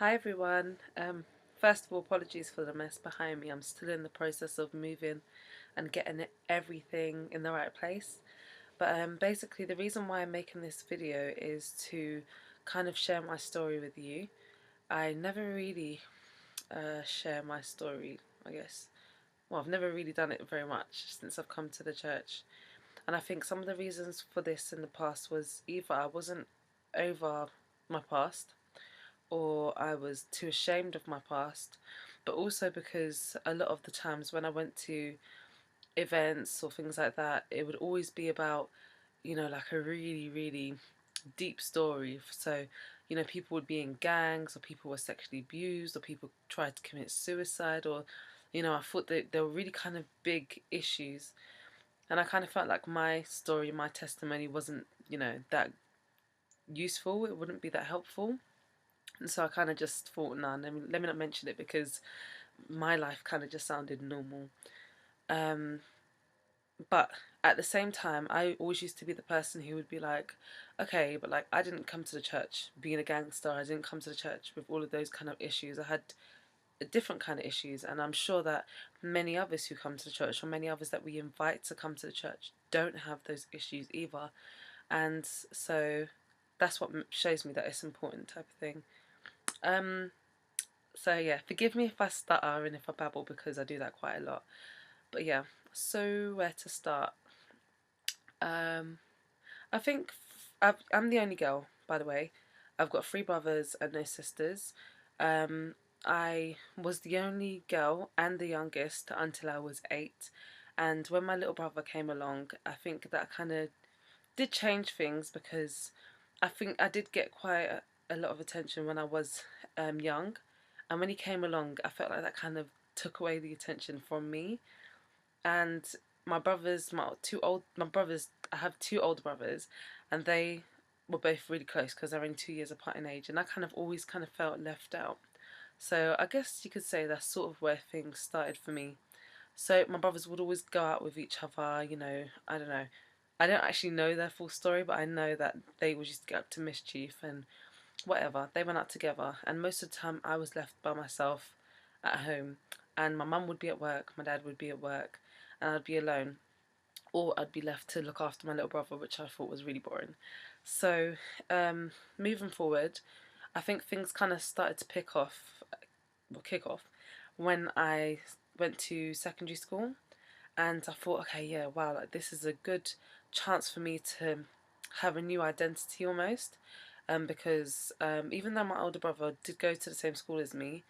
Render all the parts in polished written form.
Hi everyone. First of all, apologies for the mess behind me. I'm still in the process of moving and getting everything in the right place. But basically, the reason why I'm making this video is to kind of share my story with you. I never really share my story, I guess. Well, I've never really done it very much since I've come to the church. And I think some of the reasons for this in the past was either I wasn't over my past or I was too ashamed of my past, but also because a lot of the times when I went to events or things like that, it would always be about, like a really, really deep story. So, people would be in gangs, or people were sexually abused, or people tried to commit suicide, or, I thought that there were really kind of big issues. And I kind of felt like my story, my testimony wasn't, that useful. It wouldn't be that helpful. And so I kind of just thought, nah, let me not mention it because my life kind of just sounded normal. Um, but at the same time, I always used to be the person who would be like, okay, but like I didn't come to the church being a gangster. I didn't come to the church with all of those kind of issues. I had a different kind of issues, and I'm sure that many others who come to the church, or many others that we invite to come to the church, don't have those issues either. And so that's what shows me that it's important, type of thing. Um, So yeah, forgive me if I stutter and if I babble because I do that quite a lot. But yeah, so where to start? Um, I think I'm the only girl, by the way. I've got three brothers and no sisters. Um, I was the only girl and the youngest until I was 8. And when my little brother came along, I think that kind of did change things because I think I did get quite a lot of attention when I was young, and when he came along, I felt like that kind of took away the attention from me. And my brothers, I have two older brothers, and they were both really close because they're only 2 years apart in age, and I kind of always kind of felt left out. So I guess you could say that's sort of where things started for me. So my brothers would always go out with each other, I don't know. I don't actually know their full story, but I know that they would just get up to mischief and whatever. They went out together, and most of the time I was left by myself at home. And my mum would be at work, my dad would be at work, and I'd be alone. Or I'd be left to look after my little brother, which I thought was really boring. So, moving forward, I think things kind of started to kick off, when I went to secondary school, and I thought, okay, yeah, wow, like this is a good chance for me to have a new identity almost, because even though my older brother did go to the same school as me,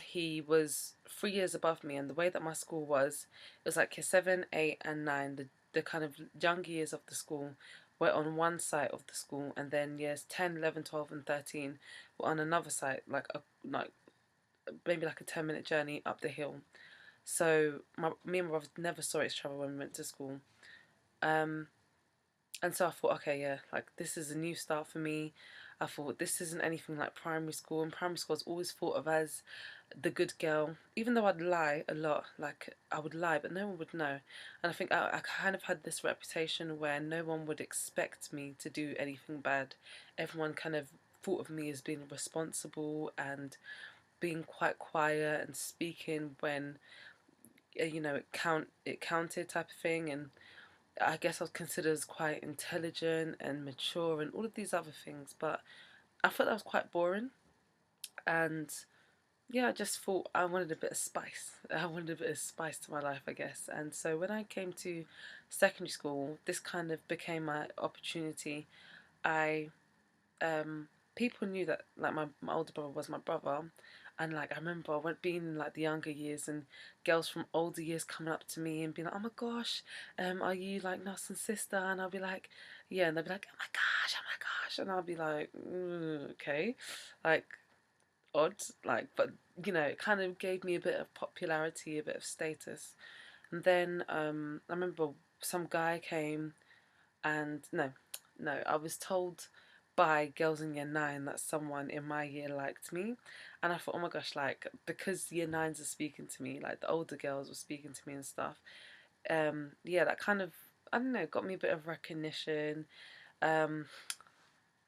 he was 3 years above me, and the way that my school was, it was like year 7, 8, and 9, the kind of younger years of the school were on one side of the school, and then years 10, 11, 12, and 13 were on another side, like maybe like a 10-minute journey up the hill. So me and my brother never saw each other when we went to school. Um, and so I thought, okay, yeah, like this is a new start for me. I thought this isn't anything like primary school. And primary school I was always thought of as the good girl, even though I'd lie a lot. Like I would lie, but no one would know. And I think I kind of had this reputation where no one would expect me to do anything bad. Everyone kind of thought of me as being responsible and being quite quiet and speaking when it counted, type of thing. And I guess I was considered as quite intelligent and mature and all of these other things, but I thought that was quite boring. And yeah, I just thought I wanted a bit of spice. I wanted a bit of spice to my life, I guess. And so when I came to secondary school, this kind of became my opportunity. I People knew that like my older brother was my brother, and like I remember when being in like the younger years and girls from older years coming up to me and being like, oh my gosh, are you like Nelson's sister? And I'll be like, yeah, and they'll be like, oh my gosh, and I'll be like, okay, like odd, like, but it kind of gave me a bit of popularity, a bit of status. And then I remember some guy came, and no, I was told by girls in year 9 that someone in my year liked me, and I thought, oh my gosh, like because year 9s are speaking to me, like the older girls were speaking to me and stuff. Yeah, that kind of, I don't know, got me a bit of recognition. um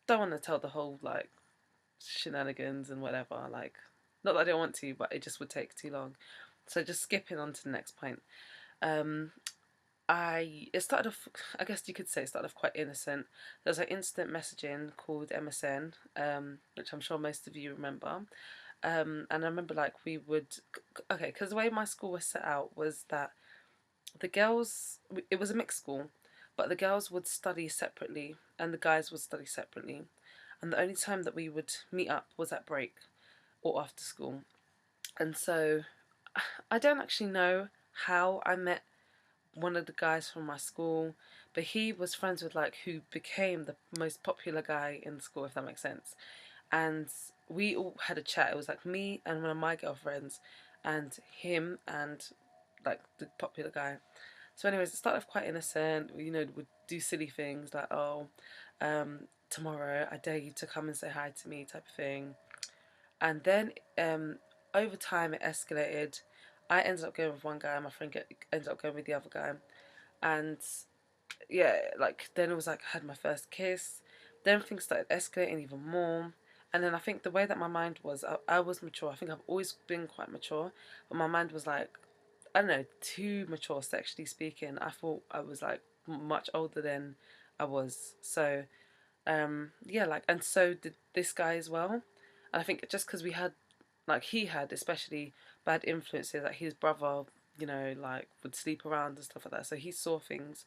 don't want to tell the whole like shenanigans and whatever. Like, not that I don't want to, but it just would take too long. So just skipping on to the next point. Um, it started off. I guess you could say it started off quite innocent. There was an instant messaging called MSN, which I'm sure most of you remember. And I remember like we would, okay, because the way my school was set out was that the girls, it was a mixed school, but the girls would study separately and the guys would study separately. And the only time that we would meet up was at break or after school. And so I don't actually know how I met one of the guys from my school, but he was friends with like who became the most popular guy in school, if that makes sense. And we all had a chat. It was like me and one of my girlfriends, and him and like the popular guy. So, anyways, it started off quite innocent. You know, would do silly things like, oh, tomorrow I dare you to come and say hi to me, type of thing. And then over time it escalated. I ended up going with one guy, my friend ended up going with the other guy, and yeah, like then it was like I had my first kiss. Then things started escalating even more. And then I think the way that my mind was, I was mature. I think I've always been quite mature, but my mind was like, I don't know, too mature sexually speaking. I thought I was like much older than I was. So yeah, like, and so did this guy as well. And I think just because we had, like, he had especially bad influences, like his brother, you know, like would sleep around and stuff like that. So he saw things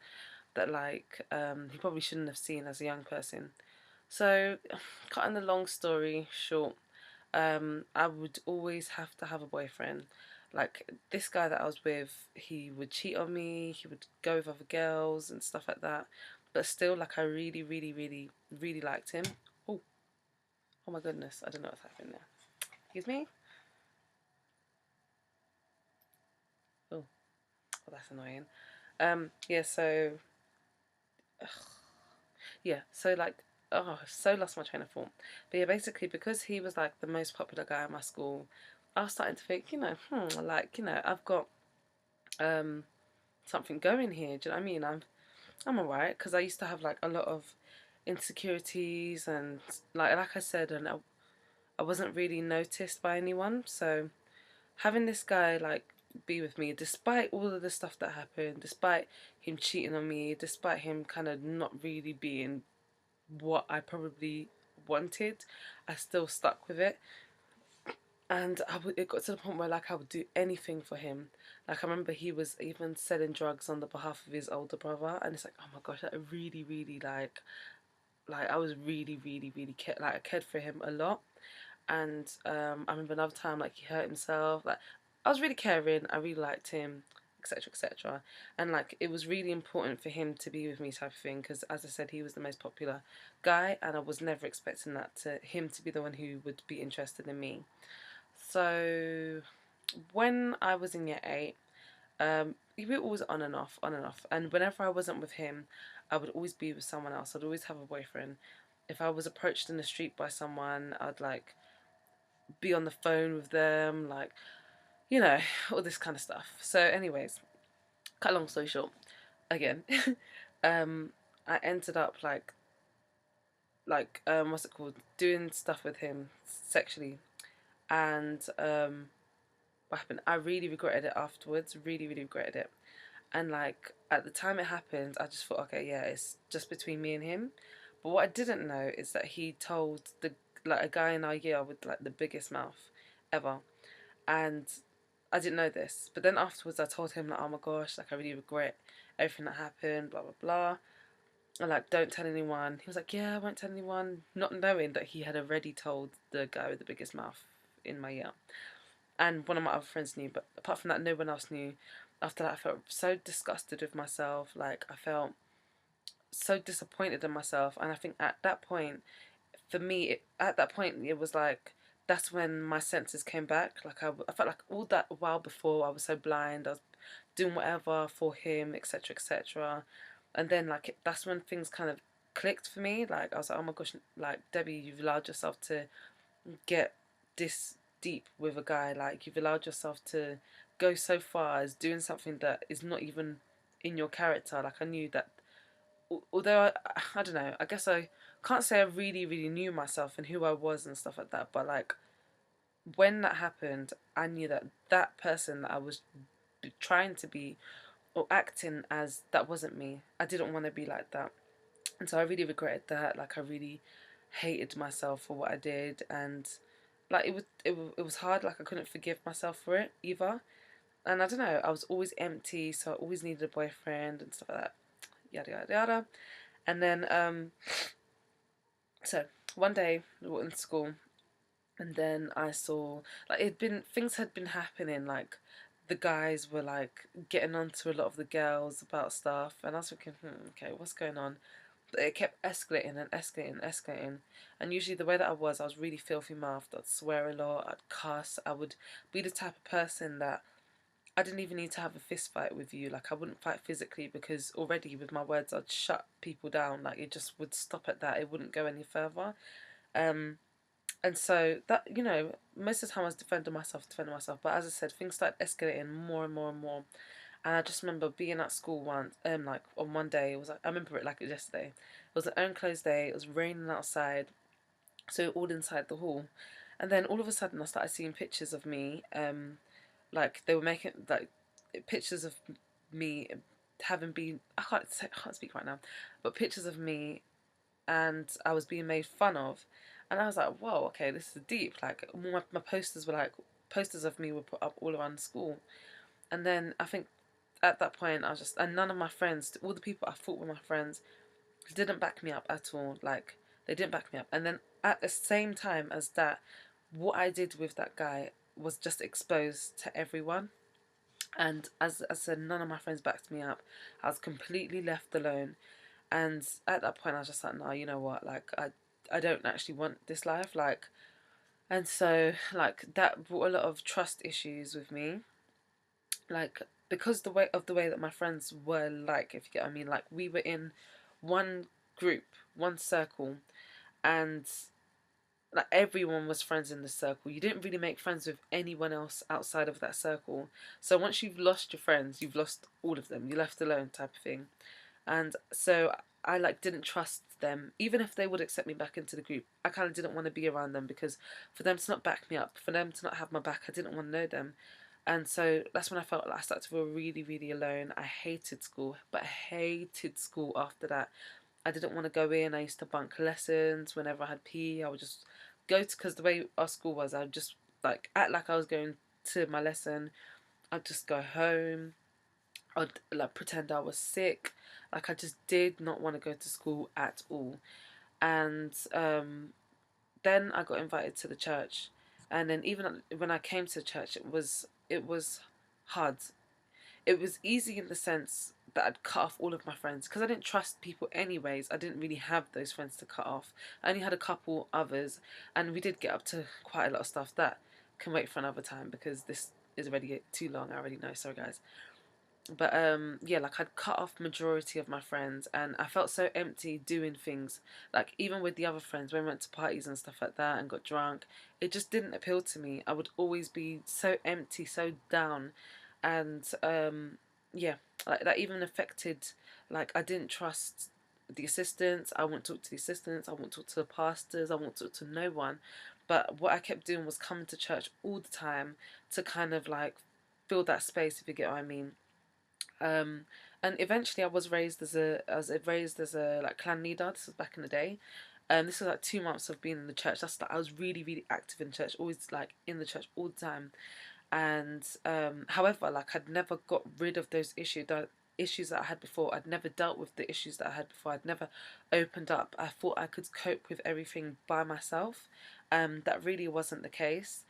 that like he probably shouldn't have seen as a young person. So, cutting the long story short, I would always have to have a boyfriend. Like this guy that I was with, he would cheat on me. He would go with other girls and stuff like that. But still, like I really, really, really, really liked him. Oh, oh my goodness! I don't know what's happening there. Excuse me. Oh, oh that's annoying. Yeah. So, yeah. So like, oh, I've so lost my train of thought. But yeah, basically because he was like the most popular guy in my school, I was starting to think, like I've got um something going here. Do you know what I mean? I'm alright because I used to have like a lot of insecurities and like I said, and I wasn't really noticed by anyone. So having this guy like be with me, despite all of the stuff that happened, despite him cheating on me, despite him kind of not really being what I probably wanted, I still stuck with it. And it got to the point where like I would do anything for him. Like I remember he was even selling drugs on the behalf of his older brother, and it's like, oh my gosh, I really, really like I was really, really, really like I cared for him a lot. And I remember another time like he hurt himself. Like I was really caring. I really liked him, etc., etc. And like it was really important for him to be with me, type of thing. Because as I said, he was the most popular guy, and I was never expecting that to him to be the one who would be interested in me. So when I was in year eight, we were always on and off, on and off. And whenever I wasn't with him, I would always be with someone else. I'd always have a boyfriend. If I was approached in the street by someone, I'd like be on the phone with them, like, you know, all this kind of stuff. So, anyways, cut a long story short, again, um, I ended up what's it called, doing stuff with him sexually, and what happened? I really regretted it afterwards. Really, really regretted it. And like at the time it happened, I just thought, okay, yeah, it's just between me and him. But what I didn't know is that he told the like a guy in our year with like the biggest mouth ever, and I didn't know this. But then afterwards, I told him like, oh my gosh, like I really regret everything that happened, blah blah blah. And like, don't tell anyone. He was like, yeah, I won't tell anyone, not knowing that he had already told the guy with the biggest mouth in my year. And one of my other friends knew, but apart from that, no one else knew. After that, I felt so disgusted with myself. Like I felt so disappointed in myself, and I think at that point, for me, at that point, it was like that's when my senses came back. Like I felt like all that while before I was so blind. I was doing whatever for him, etc., etc. And then like that's when things kind of clicked for me. Like I was like, oh my gosh, like Debbie, you've allowed yourself to get this deep with a guy. Like you've allowed yourself to go so far as doing something that is not even in your character. Like I knew that, although I don't know, I guess I can't say I really, really knew myself and who I was and stuff like that, but like when that happened, I knew that that person that I was trying to be or acting as, that wasn't me. I didn't want to be like that. And so I really regretted that. Like I really hated myself for what I did, and like it was hard. Like I couldn't forgive myself for it either. And I don't know, I was always empty, so I always needed a boyfriend and stuff like that. Yada yada yada. And then so one day we were in school, and then I saw like it been things had been happening, like the guys were like getting onto a lot of the girls about stuff, and I was thinking, okay, what's going on? But it kept escalating and escalating and escalating. And usually the way that I was really filthy mouthed. I'd swear a lot, I'd cuss, I would be the type of person that I didn't even need to have a fist fight with you. Like I wouldn't fight physically, because already with my words I'd shut people down. Like it just would stop at that. It wouldn't go any further. Um, and so that, you know, most of the time I was defending myself. But as I said, things started escalating more and more and more. And I just remember being at school once, like on one day, it was like, I remember it like it was yesterday. It was an unclosed day. It was raining outside, so all inside the hall. And then all of a sudden, I started seeing pictures of me. Like they were making like pictures of me having been. I can't speak right now, but pictures of me, and I was being made fun of. And I was like, whoa, okay, this is deep. Like my posters were like posters of me were put up all around the school. And then I think at that point I was just, and none of my friends, all the people I thought were my friends, didn't back me up at all. Like they didn't back me up. And then at the same time as that, what I did with that guy was just exposed to everyone. And as I said, none of my friends backed me up. I was completely left alone. And at that point I was just like, no, you know what, like I don't actually want this life. Like, and so like that brought a lot of trust issues with me, like because the way that my friends were, like, if you get what I mean, like we were in one group, one circle, and like everyone was friends in the circle. You didn't really make friends with anyone else outside of that circle. So once you've lost your friends, you've lost all of them. You're left alone, type of thing. And so I like didn't trust them, even if they would accept me back into the group. I kind of didn't want to be around them, because for them to not back me up, for them to not have my back, I didn't want to know them. And so that's when I felt like I started to feel really, really alone. I hated school, but I hated school after that. I didn't want to go in. I used to bunk lessons whenever I had PE. I would just go to, because the way our school was, I would just like act like I was going to my lesson. I'd just go home. I'd like pretend I was sick. Like I just did not want to go to school at all. And then I got invited to the church, and then even when I came to church, it was hard. It was easy in the sense that I'd cut off all of my friends, because I didn't trust people anyways. I didn't really have those friends to cut off. I only had a couple others, and we did get up to quite a lot of stuff that can wait for another time, because this is already too long. I already know. Sorry, guys. But yeah, like I'd cut off majority of my friends, and I felt so empty doing things, like even with the other friends when we went to parties and stuff like that and got drunk. It just didn't appeal to me. I would always be so empty, so down. And yeah, like that even affected, like I didn't trust the assistants. I wouldn't talk to the assistants. I wouldn't talk to the pastors. I wouldn't talk to no one. But what I kept doing was coming to church all the time to kind of like fill that space, if you get what I mean. um, and eventually I was raised as a like clan leader. This was back in the day. This was like 2 months of being in the church. That's like I was really, really active in church, always like in the church all the time. And however, like I'd never got rid of those issues that I had before. I'd never dealt with the issues that I had before. I'd never opened up. I thought I could cope with everything by myself. That really wasn't the case.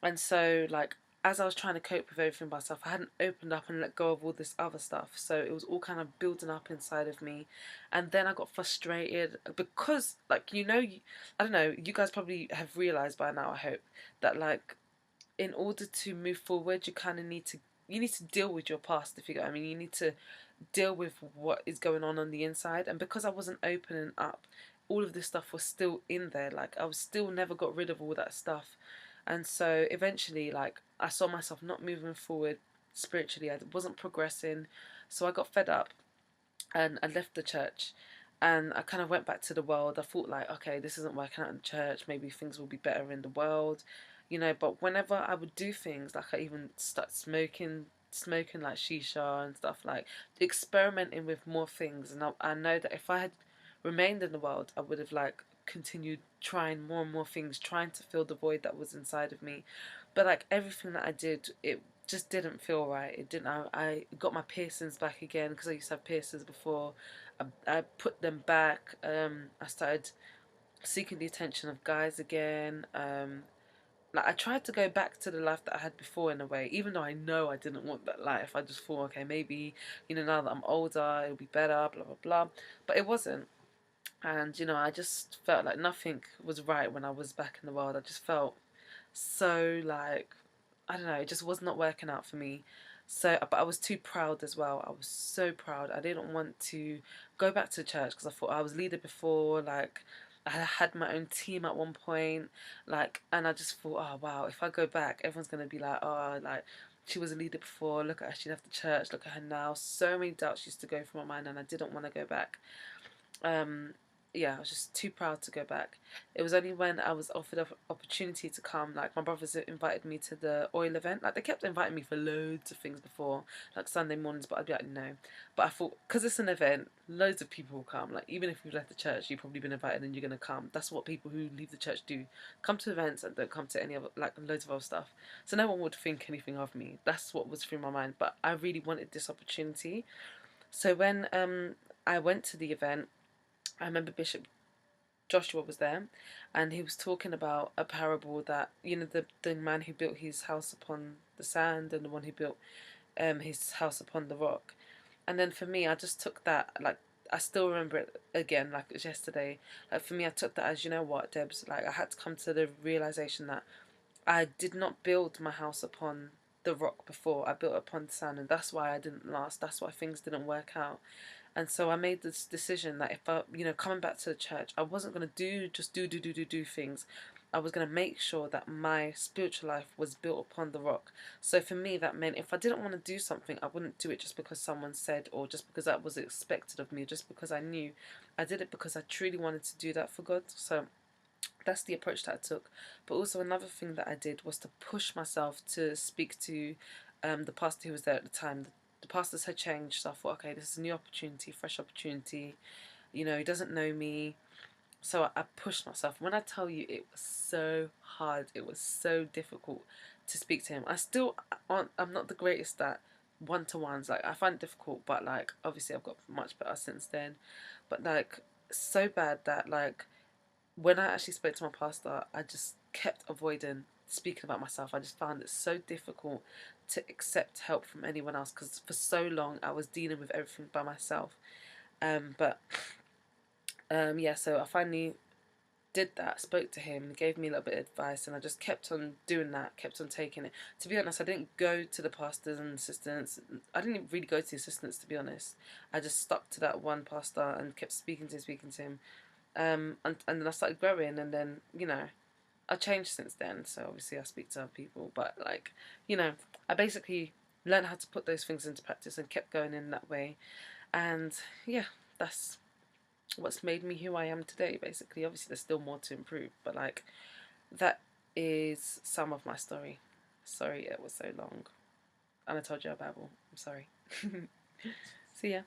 And so, like, as I was trying to cope with everything by myself, I hadn't opened up and let go of all this other stuff. So it was all kind of building up inside of me. And then I got frustrated because, like, I don't know, you guys probably have realised by now, I hope, that, like, in order to move forward, you kind of you need to deal with your past, if you get what I mean. You need to deal with what is going on the inside. And because I wasn't opening up, all of this stuff was still in there. Like I was still never got rid of all that stuff. And so eventually, like, I saw myself not moving forward spiritually. I wasn't progressing. So I got fed up and I left the church. and I kind of went back to the world. I thought like, okay, this isn't working out in church. Maybe things will be better in the world, you know. But whenever I would do things, like I even start smoking like shisha and stuff, like experimenting with more things. And I know that if I had remained in the world, I would have like continued trying more and more things, trying to fill the void that was inside of me. But like everything that I did, it just didn't feel right. It didn't. I got my piercings back again because I used to have piercings before. I put them back. I started seeking the attention of guys again. Like I tried to go back to the life that I had before in a way, even though I know I didn't want that life. I just thought, okay, maybe, you know, now that I'm older, it'll be better, blah blah blah. But it wasn't. And you know, I just felt like nothing was right when I was back in the world. I just felt so like, I don't know, it just was not working out for me. So, but I was too proud as well. I was so proud. I didn't want to go back to church because I thought I was leader before. Like, I had my own team at one point. Like, and I just thought, oh wow, if I go back, everyone's gonna be like, oh, like she was a leader before. Look at her, she left the church. Look at her now. So many doubts used to go through my mind, and I didn't want to go back. um, yeah, I was just too proud to go back. It was only when I was offered an opportunity to come, like my brothers invited me to the oil event. Like they kept inviting me for loads of things before, like Sunday mornings, but I'd be like, no. But I thought, because it's an event, loads of people will come. Like even if you've left the church, you've probably been invited and you're going to come. That's what people who leave the church do. Come to events and don't come to any other, like loads of other stuff. So no one would think anything of me. That's what was through my mind. But I really wanted this opportunity. So when I went to the event, I remember Bishop Joshua was there, and he was talking about a parable that, you know, the man who built his house upon the sand and the one who built his house upon the rock. And then for me, I just took that, like, I still remember it again like it was yesterday. Like for me, I took that as, you know what, Debs, like I had to come to the realization that I did not build my house upon the rock before. I built upon the sand, and that's why I didn't last. That's why things didn't work out. And so I made this decision that if I, you know, coming back to the church, I wasn't going to do things. I was going to make sure that my spiritual life was built upon the rock. So for me, that meant if I didn't want to do something, I wouldn't do it just because someone said, or just because that was expected of me, just because I knew. I did it because I truly wanted to do that for God. So that's the approach that I took. But also another thing that I did was to push myself to speak to the pastor who was there at the time. The pastors had changed, so I thought, okay, this is a new opportunity, fresh opportunity. You know, he doesn't know me, so I pushed myself. When I tell you, it was so hard. It was so difficult to speak to him. I'm not the greatest at one-to-ones. Like I find it difficult, but like obviously I've got much better since then. But like so bad that like when I actually spoke to my pastor, I just kept avoiding speaking about myself. I just found it so difficult to accept help from anyone else because for so long I was dealing with everything by myself. But yeah, so I finally did that, spoke to him, gave me a little bit of advice, and I just kept on doing that, kept on taking it. To be honest, I didn't go to the pastors and assistants. I didn't really go to the assistants, to be honest. I just stuck to that one pastor and kept speaking to him. And then I started growing, and then, you know, I changed since then. So obviously I speak to other people, but like, you know, I basically learned how to put those things into practice and kept going in that way. And yeah, that's what's made me who I am today, basically. Obviously there's still more to improve, but like that is some of my story. Sorry it was so long. And I told you I babble. I'm sorry. See ya.